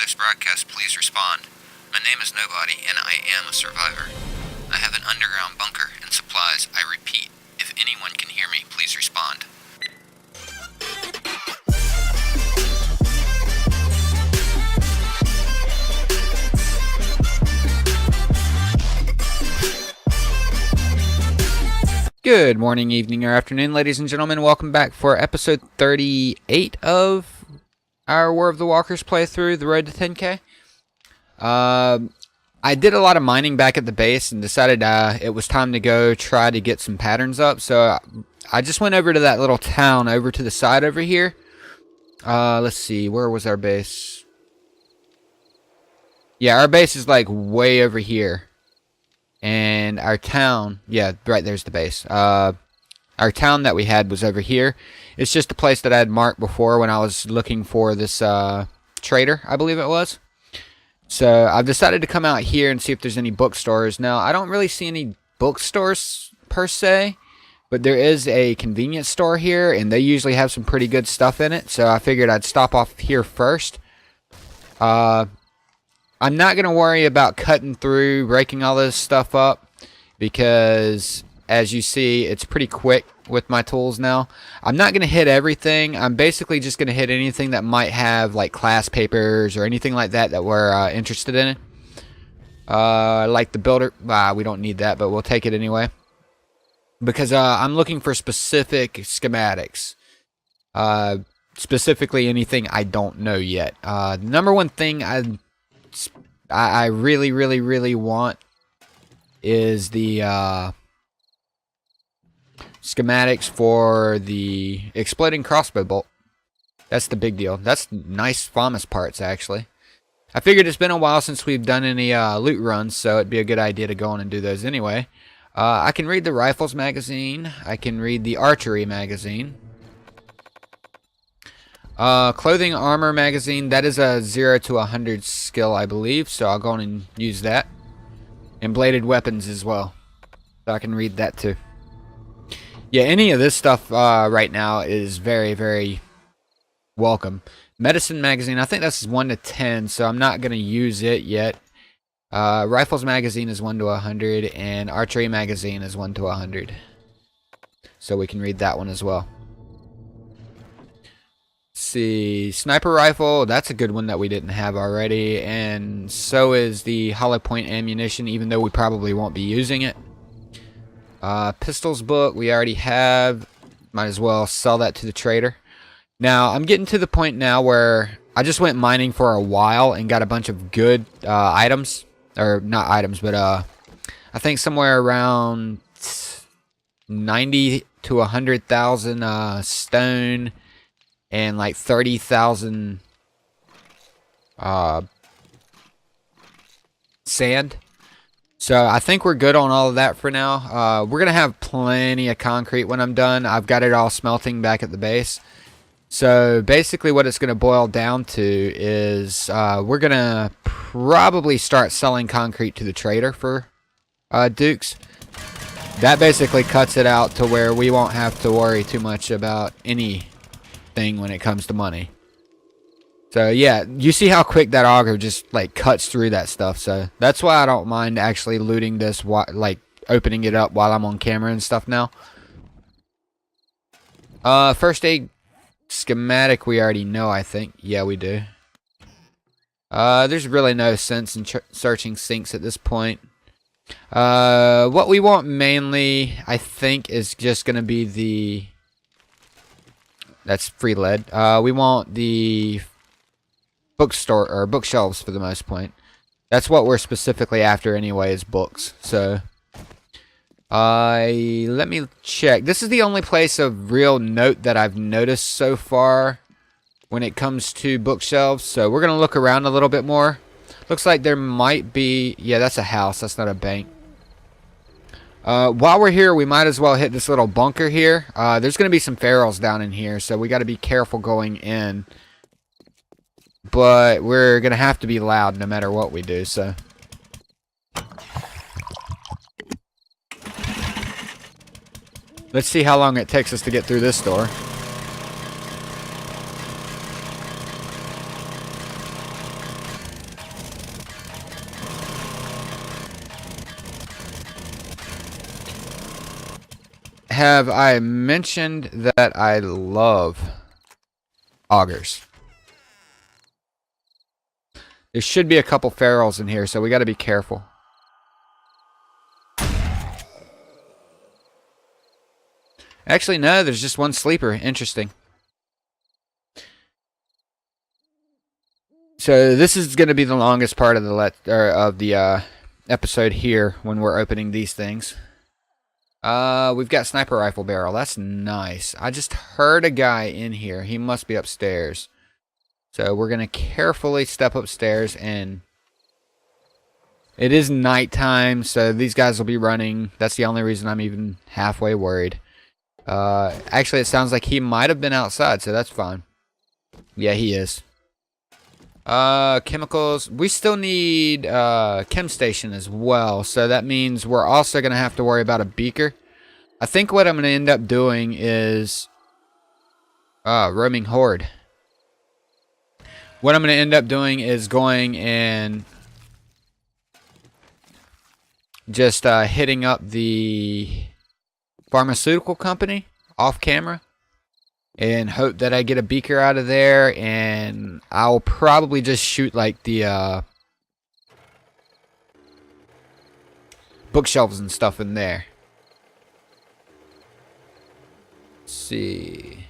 this broadcast, please respond. My name is Nobody, and I am a survivor. I have an underground bunker and supplies. I repeat, if anyone can hear me, please respond. Good morning, evening, or afternoon, ladies and gentlemen. Welcome back for episode 38 of our War of the Walkers playthrough, The Road to 10K. I did a lot of mining back at the base and decided it was time to go try to get some patterns up. So I just went over to that little town over to the side over here. Let's see, where was our base? Yeah, our base is like way over here. And our town, yeah, right there's the base. Our town that we had was over here. It's just a place that I had marked before when I was looking for this trader, I believe it was. So I've decided to come out here and see if there's any bookstores. Now, I don't really see any bookstores per se, but there is a convenience store here, and they usually have some pretty good stuff in it. So I figured I'd stop off here first. I'm not going to worry about cutting through, breaking all this stuff up, because as you see, it's pretty quick with my tools now. I'm not going to hit everything. I'm basically just going to hit anything that might have like class papers or anything like that that we're interested in. Like the builder. We don't need that, but we'll take it anyway. Because I'm looking for specific schematics. Specifically anything I don't know yet. The number one thing I really want is the schematics for the exploding crossbow bolt. That's the big deal. That's nice FAMAS parts, actually. I figured it's been a while since we've done any loot runs, so it'd be a good idea to go on and do those anyway. I can read the rifles magazine. I can read the archery magazine. Clothing armor magazine, that is a 0 to 100 skill, I believe, so I'll go on and use that. And bladed weapons as well, so I can read that too. Yeah, any of this stuff right now is very welcome. Medicine magazine, I think that's 1 to 10, so I'm not going to use it yet. Rifles magazine is 1 to 100, and archery magazine is 1 to 100. So we can read that one as well. See, sniper rifle, that's a good one that we didn't have already, and so is the hollow point ammunition, even though we probably won't be using it. Pistols book we already have, might as well sell that to the trader. Now I'm getting to the point now where I just went mining for a while and got a bunch of good items, or not items, but I think somewhere around 90 to 100,000 stone and like 30,000 sand. So I think we're good on all of that for now. We're going to have plenty of concrete when I'm done. I've got it all smelting back at the base. So basically what it's going to boil down to is we're going to probably start selling concrete to the trader for dukes. That basically cuts it out to where we won't have to worry too much about anything when it comes to money. So yeah, you see how quick that auger just like cuts through that stuff. So that's why I don't mind actually looting this, like opening it up while I'm on camera and stuff now. First aid schematic we already know, I think. Yeah, we do. There's really no sense in searching sinks at this point. What we want mainly, I think, is just going to be the... That's free lead. We want the bookstore or bookshelves for the most point. That's what we're specifically after anyway, is books. So let me check. This is the only place of real note that I've noticed so far when it comes to bookshelves. So we're gonna look around a little bit more. Looks like there might be, yeah, that's a house, that's not a bank. While we're here, we might as well hit this little bunker here. There's going to be some ferals down in here, so we got to be careful going in. But we're going to have to be loud no matter what we do, so. Let's see how long it takes us to get through this door. have I mentioned that I love augers? There should be a couple ferals in here, so we got to be careful. Actually, no, there's just one sleeper. Interesting. So this is going to be the longest part of the episode here when we're opening these things. We've got sniper rifle barrel. That's nice. I just heard a guy in here. He must be upstairs. So we're going to carefully step upstairs, and it is nighttime, so these guys will be running. That's the only reason I'm even halfway worried. Actually, it sounds like he might have been outside, so that's fine. Yeah, he is. Chemicals. We still need chem station as well, so that means we're also going to have to worry about a beaker. I think what I'm going to end up doing is roaming horde. What I'm going to end up doing is going and just hitting up the pharmaceutical company off camera and hope that I get a beaker out of there, and I'll probably just shoot like the bookshelves and stuff in there. Let's see.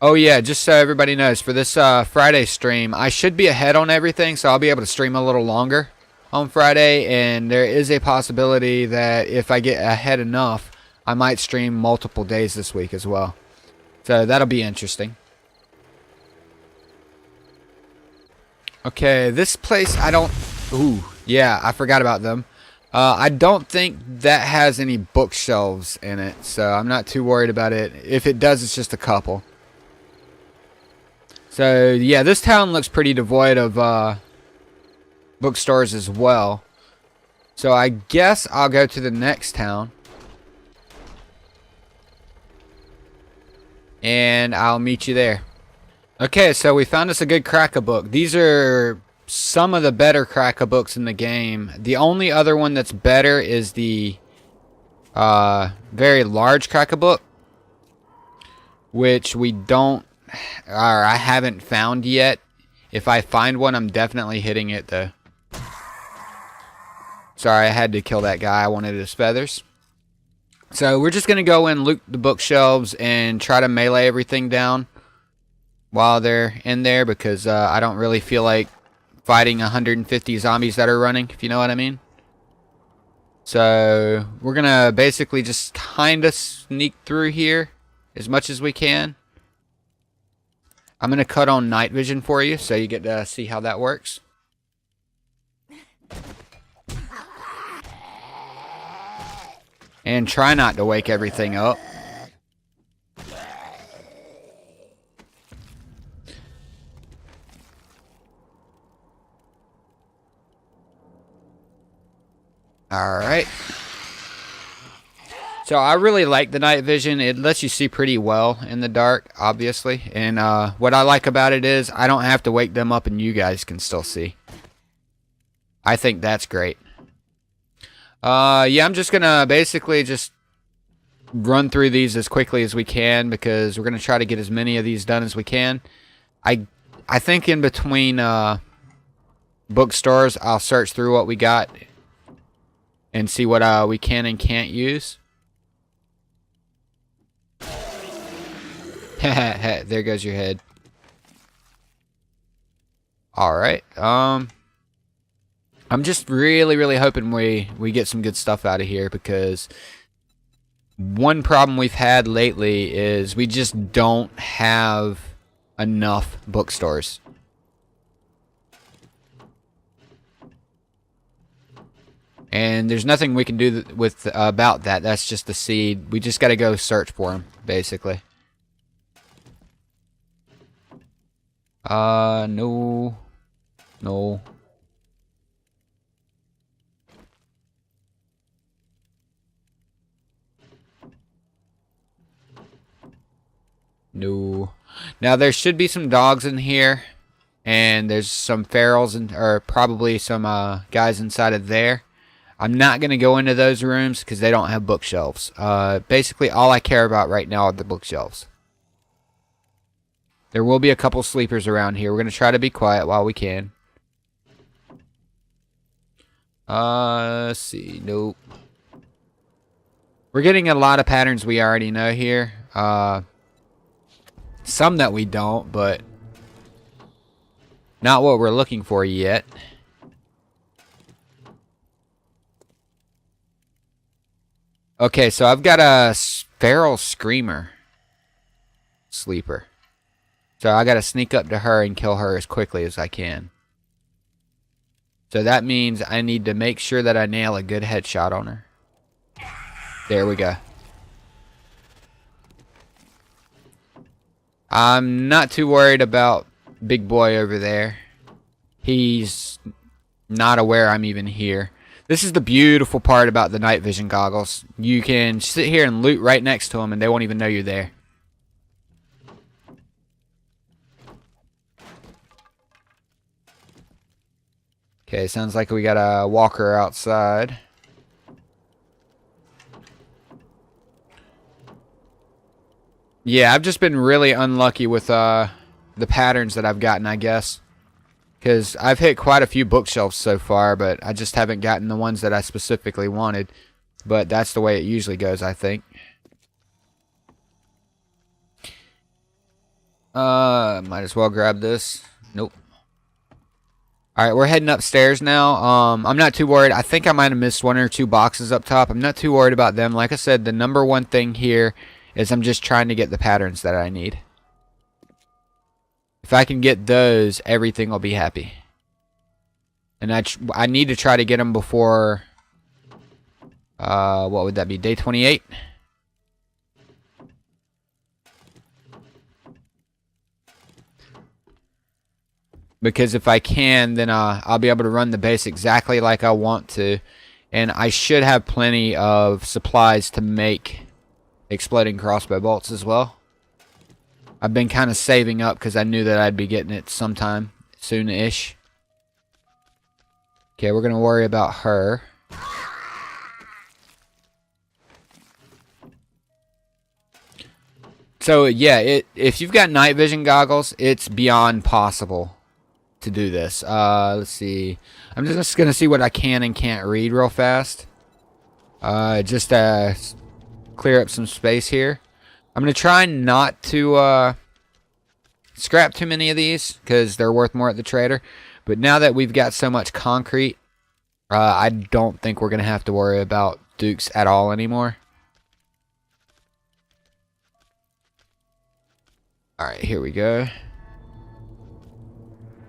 Oh yeah, just so everybody knows, for this Friday stream, I should be ahead on everything, so I'll be able to stream a little longer on Friday, and there is a possibility that if I get ahead enough, I might stream multiple days this week as well. So that'll be interesting. Okay, this place I don't... Ooh, yeah, I forgot about them. I don't think that has any bookshelves in it, so I'm not too worried about it. If it does, it's just a couple. So, yeah, this town looks pretty devoid of bookstores as well. So I guess I'll go to the next town. And I'll meet you there. Okay, so we found us a good cracker book. These are some of the better cracker books in the game. The only other one that's better is the very large cracker book, which we don't, or I haven't found yet. If I find one, I'm definitely hitting it though. Sorry, I had to kill that guy. I wanted his feathers. So we're just going to go and loot the bookshelves and try to melee everything down while they're in there, because I don't really feel like fighting 150 zombies that are running, if you know what I mean. So we're going to basically just kind of sneak through here as much as we can. I'm going to cut on night vision for you so you get to see how that works. And try not to wake everything up. Alright. So I really like the night vision. It lets you see pretty well in the dark, obviously. And what I like about it is I don't have to wake them up and you guys can still see. I think that's great. Yeah, I'm just gonna basically just run through these as quickly as we can, because we're gonna try to get as many of these done as we can. I think in between bookstores, I'll search through what we got and see what we can and can't use. There goes your head. Alright, I'm just really hoping we get some good stuff out of here, because one problem we've had lately is we just don't have enough bookstores. And there's nothing we can do about that. That's just the seed. We just got to go search for them, basically. No. No. No. Now there should be some dogs in here, and there's some ferals or probably some guys inside of there. I'm not going to go into those rooms because they don't have bookshelves. Basically, all I care about right now are the bookshelves. There will be a couple sleepers around here. We're going to try to be quiet while we can. Let's see. Nope. We're getting a lot of patterns we already know here. Some that we don't, but not what we're looking for yet. Okay, so I've got a feral screamer sleeper. So I gotta sneak up to her and kill her as quickly as I can. So that means I need to make sure that I nail a good headshot on her. There we go. I'm not too worried about big boy over there. He's not aware I'm even here. This is the beautiful part about the night vision goggles. You can sit here and loot right next to them and they won't even know you're there. Okay, sounds like we got a walker outside. Yeah, I've just been really unlucky with the patterns that I've gotten, I guess. Because I've hit quite a few bookshelves so far, but I just haven't gotten the ones that I specifically wanted. But that's the way it usually goes, I think. Might as well grab this. Nope. Alright, we're heading upstairs now. I'm not too worried. I think I might have missed one or two boxes up top. I'm not too worried about them. Like I said, the number one thing here is I'm just trying to get the patterns that I need. If I can get those, everything will be happy. And I need to try to get them before, what would that be, day 28? Because if I can, then I'll be able to run the base exactly like I want to. And I should have plenty of supplies to make exploding crossbow bolts as well. I've been kind of saving up because I knew that I'd be getting it sometime soon-ish. Okay, we're going to worry about her. So, yeah, if you've got night vision goggles, it's beyond possible to do this. Let's see. I'm just going to see what I can and can't read real fast. Just clear up some space here. I'm going to try not to scrap too many of these because they're worth more at the trader. But now that we've got so much concrete, I don't think we're going to have to worry about dukes at all anymore. Alright, here we go.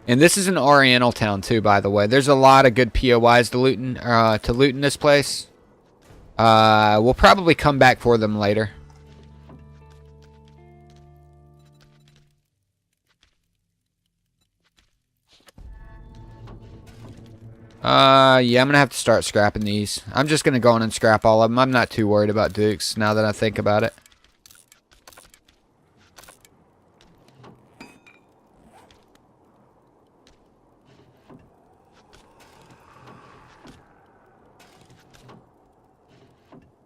And this is an Oriental town too, by the way. There's a lot of good POIs to loot in this place. We'll probably come back for them later. Yeah, I'm gonna have to start scrapping these. I'm just gonna go in and scrap all of them. I'm not too worried about dukes now that I think about it.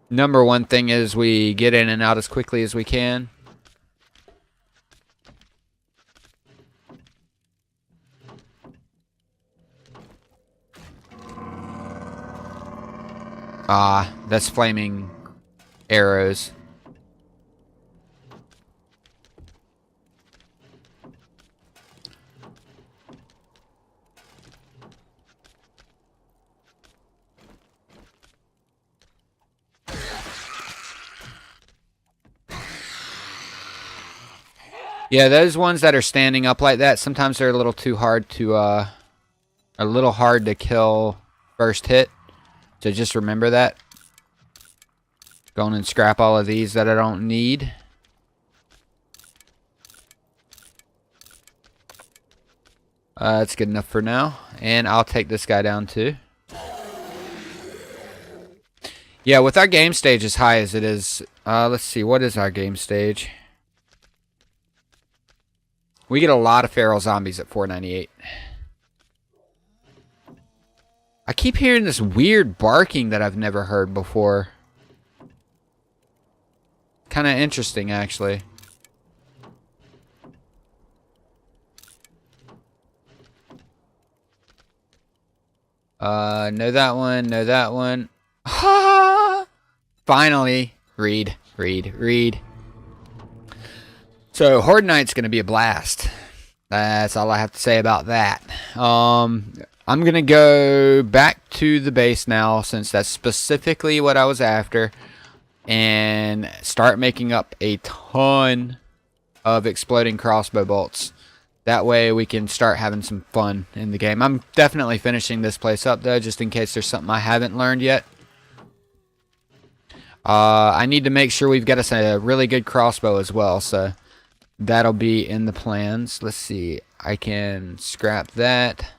Number one thing is we get in and out as quickly as we can. Ah, that's flaming arrows. Yeah, those ones that are standing up like that, sometimes they're a little too hard to, kill first hit. So just remember that. Go on and scrap all of these that I don't need. That's good enough for now. And I'll take this guy down too. Yeah, with our game stage as high as it is, let's see, what is our game stage? We get a lot of feral zombies at 498. I keep hearing this weird barking that I've never heard before. Kind of interesting, actually. Know that one, know that one. Ha! Finally. Read. So, Horde Night's gonna be a blast. That's all I have to say about that. I'm gonna go back to the base now, since that's specifically what I was after, and start making up a ton of exploding crossbow bolts. That way we can start having some fun in the game. I'm definitely finishing this place up though, just in case there's something I haven't learned yet. I need to make sure we've got us a really good crossbow as well, so that'll be in the plans. Let's see. I can scrap that.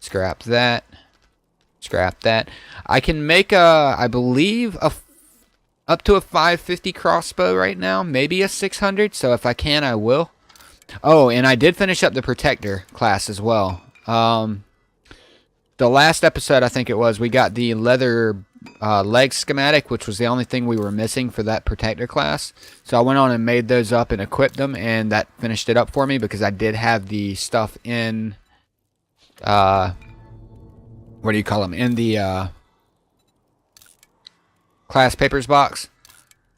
Scrap that. Scrap that. I can make I believe, up to a 550 crossbow right now. Maybe a 600, so if I can, I will. Oh, and I did finish up the Protector class as well. The last episode, I think it was, we got the leather leg schematic, which was the only thing we were missing for that Protector class. So I went on and made those up and equipped them, and that finished it up for me because I did have the stuff in, what do you call them, in the class papers box.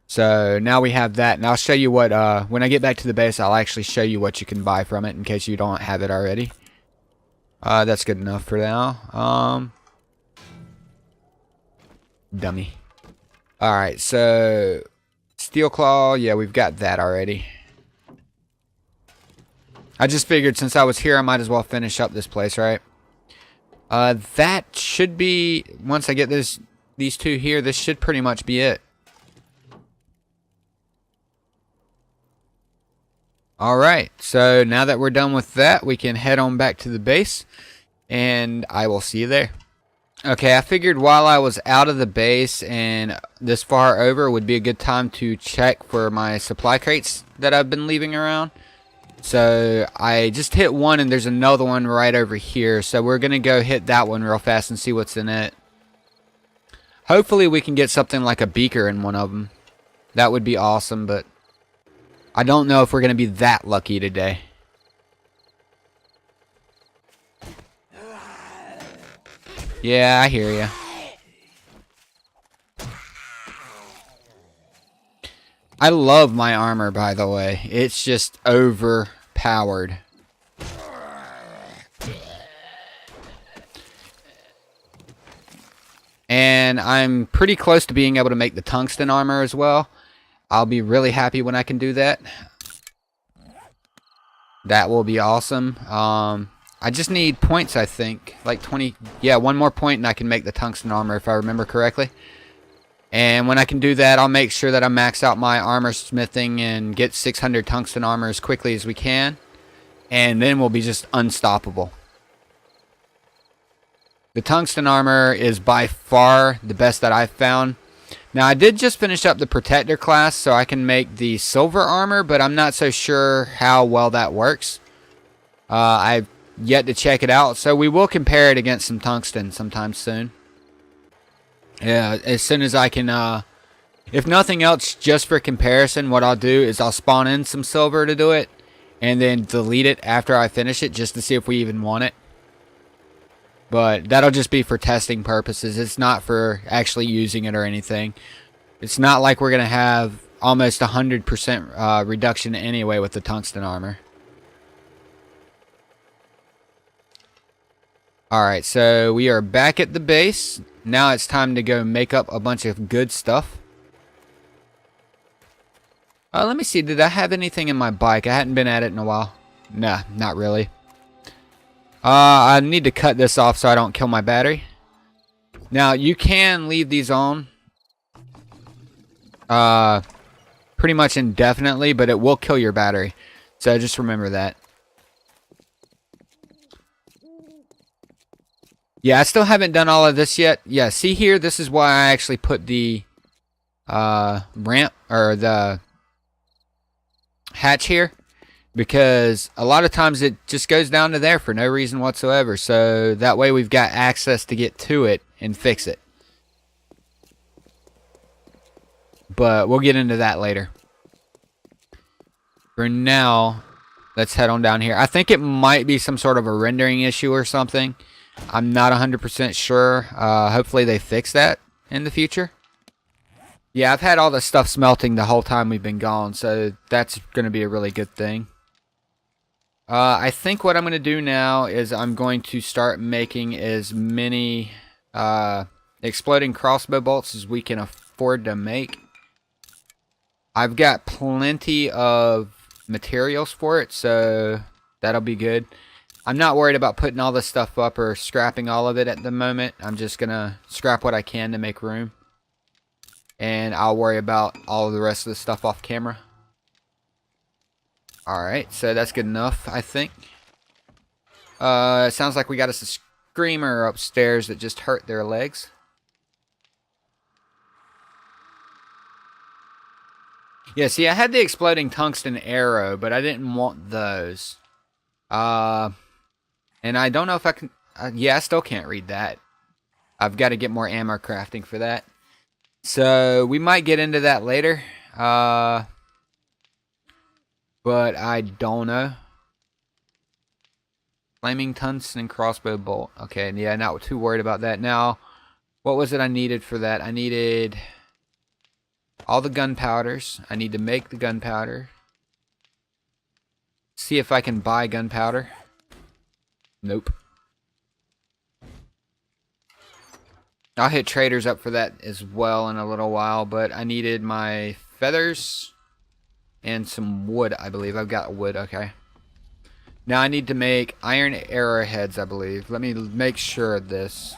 So now we have that, and I'll show you what, when I get back to the base, I'll actually show you what you can buy from it in case you don't have it already. That's good enough for now. Dummy. Alright, so Steel Claw, yeah, we've got that already. I just figured since I was here, I might as well finish up this place, right? That should be, once I get these two here, this should pretty much be it. Alright, so now that we're done with that, we can head on back to the base, and I will see you there. Okay, I figured while I was out of the base and this far over would be a good time to check for my supply crates that I've been leaving around. So I just hit one and there's another one right over here, so we're going to go hit that one real fast and see what's in it. Hopefully we can get something like a beaker in one of them. That would be awesome, but I don't know if we're going to be that lucky today. Yeah, I hear ya. I love my armor, by the way. It's just overpowered. And I'm pretty close to being able to make the tungsten armor as well. I'll be really happy when I can do that. That will be awesome. I just need points, I think. Like 20. Yeah, one more point and I can make the tungsten armor if I remember correctly. And when I can do that, I'll make sure that I max out my armor smithing and get 600 tungsten armor as quickly as we can. And then we'll be just unstoppable. The tungsten armor is by far the best that I've found. Now, I did just finish up the Protector class, so I can make the silver armor, but I'm not so sure how well that works. I've yet to check it out, so we will compare it against some tungsten sometime soon. Yeah, as soon as I can, if nothing else, just for comparison, what I'll do is I'll spawn in some silver to do it, and then delete it after I finish it, just to see if we even want it. But that'll just be for testing purposes. It's not for actually using it or anything. It's not like we're going to have almost 100% reduction anyway with the tungsten armor. Alright, so we are back at the base. Now it's time to go make up a bunch of good stuff. Let me see, did I have anything in my bike? I hadn't been at it in a while. Nah, not really. I need to cut this off so I don't kill my battery. Now, you can leave these on pretty much indefinitely, but it will kill your battery. So just remember that. Yeah, I still haven't done all of this yet. Yeah, see here, this is why I actually put the ramp, or the hatch here. because a lot of times it just goes down to there for no reason whatsoever. So that way we've got access to get to it and fix it. But we'll get into that later. For now, let's head on down here. I think it might be some sort of a rendering issue or something. I'm not 100% sure. Hopefully they fix that in the future. Yeah, I've had all the stuff smelting the whole time we've been gone, so that's going to be a really good thing. I think what I'm going to do now is I'm going to start making as many exploding crossbow bolts as we can afford to make. I've got plenty of materials for it, so that'll be good. I'm not worried about putting all this stuff up or scrapping all of it at the moment. I'm just going to scrap what I can to make room. And I'll worry about all of the rest of the stuff off camera. Alright, so that's good enough, I think. It sounds like we got us a screamer upstairs that just hurt their legs. Yeah, see, I had the exploding tungsten arrow, but I didn't want those. And I don't know if I can... yeah, I still can't read that. I've got to get more ammo crafting for that. So, we might get into that later. But I don't know. Flaming tungsten crossbow bolt. Okay, yeah, not too worried about that. Now, what was it I needed for that? I needed all the gunpowders. I need to make the gunpowder. See if I can buy gunpowder. Nope. I'll hit traders up for that as well in a little while, but I needed my feathers and some wood, I believe. I've got wood, okay. Now I need to make iron arrowheads, I believe. Let me make sure of this.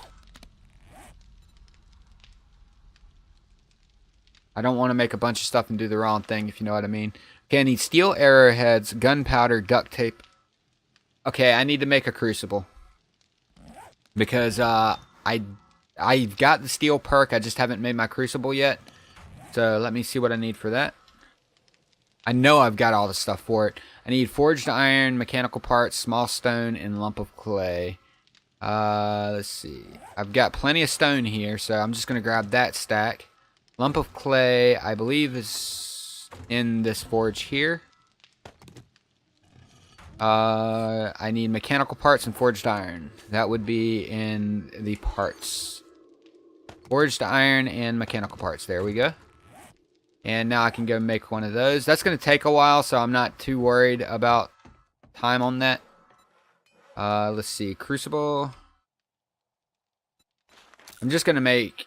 I don't want to make a bunch of stuff and do the wrong thing, if you know what I mean. Okay, I need steel arrowheads, gunpowder, duct tape. Okay, I need to make a crucible. Because I've got the steel perk, I just haven't made my crucible yet. So let me see what I need for that. I know I've got all the stuff for it. I need forged iron, mechanical parts, small stone, and lump of clay. Let's see. I've got plenty of stone here, so I'm just going to grab that stack. Lump of clay, I believe, is in this forge here. I need mechanical parts and forged iron. That would be in the parts. Forged iron and mechanical parts. There we go. And now I can go make one of those. That's going to take a while, so I'm not too worried about time on that. Let's see. Crucible. I'm just going to make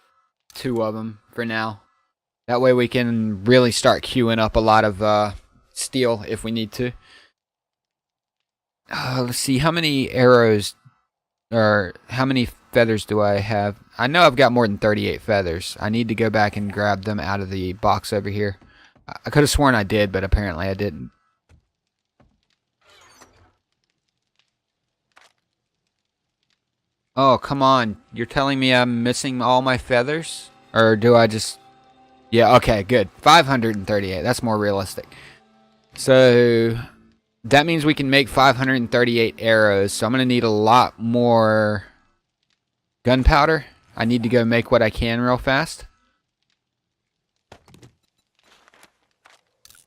2 of them for now. That way we can really start queuing up a lot of steel if we need to. Let's see. How many arrows or how many feathers do I have? I know I've got more than 38 feathers. I need to go back and grab them out of the box over here. I could have sworn I did, but apparently I didn't. Oh, come on. You're telling me I'm missing all my feathers? Or do I just... Yeah, okay, good. 538. That's more realistic. So... that means we can make 538 arrows, so I'm going to need a lot more gunpowder. I need to go make what I can real fast.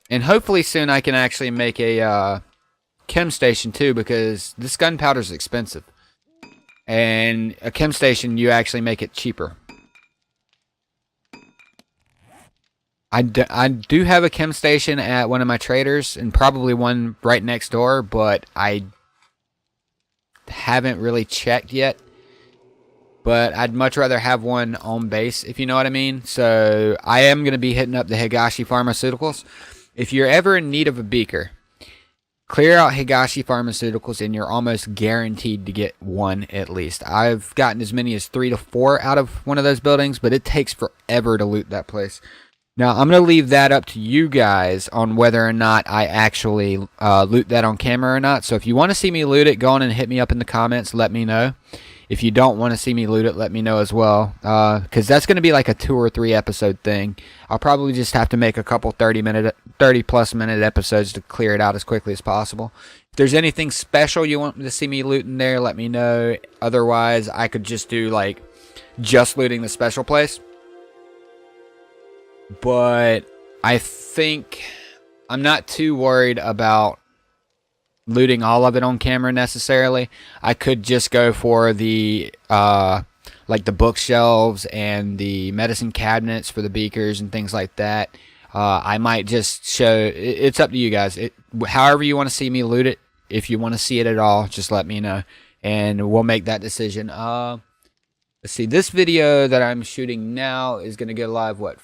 And hopefully soon I can actually make a chem station too, because this gunpowder is expensive. And a chem station, you actually make it cheaper. I do have a chem station at one of my traders, and probably one right next door, but I haven't really checked yet. But I'd much rather have one on base, if you know what I mean. So I am going to be hitting up the Higashi Pharmaceuticals. If you're ever in need of a beaker, clear out Higashi Pharmaceuticals and you're almost guaranteed to get one at least. I've gotten as many as 3 to 4 out of one of those buildings, but it takes forever to loot that place. Now, I'm going to leave that up to you guys on whether or not I actually loot that on camera or not. So if you want to see me loot it, go on and hit me up in the comments. Let me know. If you don't want to see me loot it, let me know as well, because that's going to be like a 2 or 3 episode thing. I'll probably just have to make a couple 30 plus minute episodes to clear it out as quickly as possible. If there's anything special you want to see me looting there, let me know. Otherwise, I could just do like just looting the special place. But I think I'm not too worried about looting all of it on camera necessarily. I could just go for the like the bookshelves and the medicine cabinets for the beakers and things like that. I might just show, it's up to you guys. However you want to see me loot it. If you want to see it at all, just let me know and we'll make that decision. Let's see, this video that I'm shooting now is going to go live what,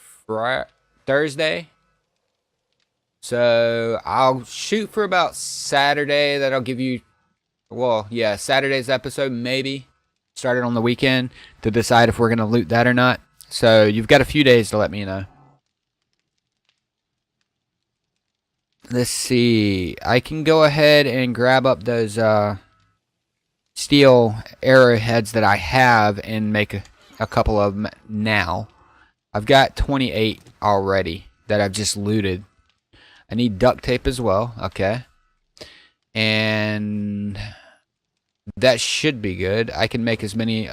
Thursday? So I'll shoot for about Saturday. That'll give you, well, yeah, Saturday's episode, maybe. Started on the weekend to decide if we're going to loot that or not. So you've got a few days to let me know. Let's see. I can go ahead and grab up those steel arrowheads that I have and make a couple of them now. I've got 28 already that I've just looted. I need duct tape as well. Okay. And that should be good. I can make as many...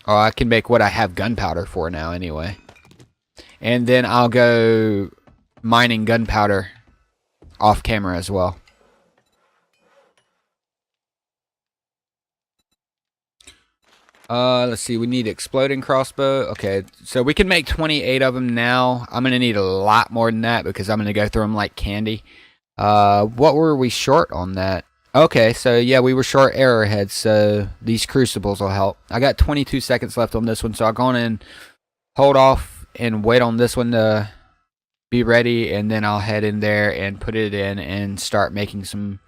I can make what I have gunpowder for now anyway. And then I'll go mining gunpowder off camera as well. Let's see, we need exploding crossbow. Okay, so we can make 28 of them now. I'm going to need a lot more than that because I'm going to go through them like candy. What were we short on that? Okay, so yeah, we were short arrowheads, so these crucibles will help. I got 22 seconds left on this one, so I'll go on and hold off and wait on this one to be ready, and then I'll head in there and put it in and start making some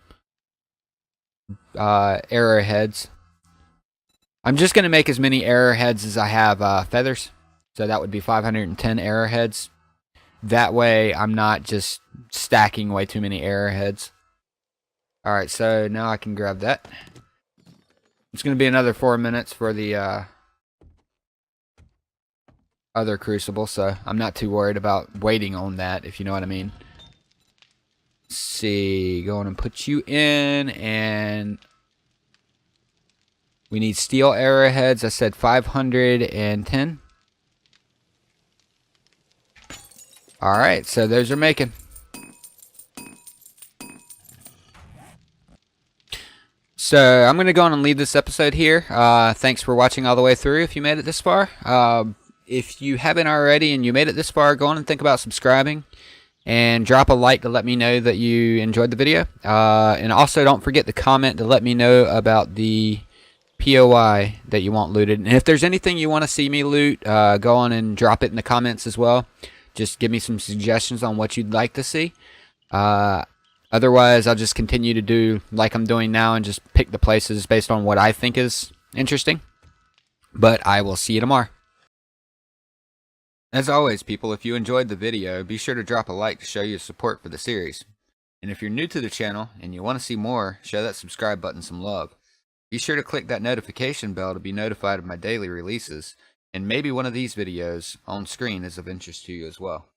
arrowheads. I'm just going to make as many arrowheads as I have feathers. So that would be 510 arrowheads. That way I'm not just stacking way too many arrowheads. Alright, so now I can grab that. It's going to be another 4 minutes for the other crucible, so I'm not too worried about waiting on that, if you know what I mean. Let's see, go on and put you in, and we need steel arrowheads. I said 510. Alright, so those are making. So I'm going to go on and leave this episode here. Thanks for watching all the way through if you made it this far. If you haven't already and you made it this far, go on and think about subscribing. And drop a like to let me know that you enjoyed the video. And also don't forget to comment to let me know about the POI that you want looted. And if there's anything you want to see me loot, go on and drop it in the comments as well. Just give me some suggestions on what you'd like to see. Otherwise, I'll just continue to do like I'm doing now and just pick the places based on what I think is interesting. But I will see you tomorrow. As always, people, if you enjoyed the video, be sure to drop a like to show your support for the series. And if you're new to the channel and you want to see more, show that subscribe button some love. Be sure to click that notification bell to be notified of my daily releases, and maybe one of these videos on screen is of interest to you as well.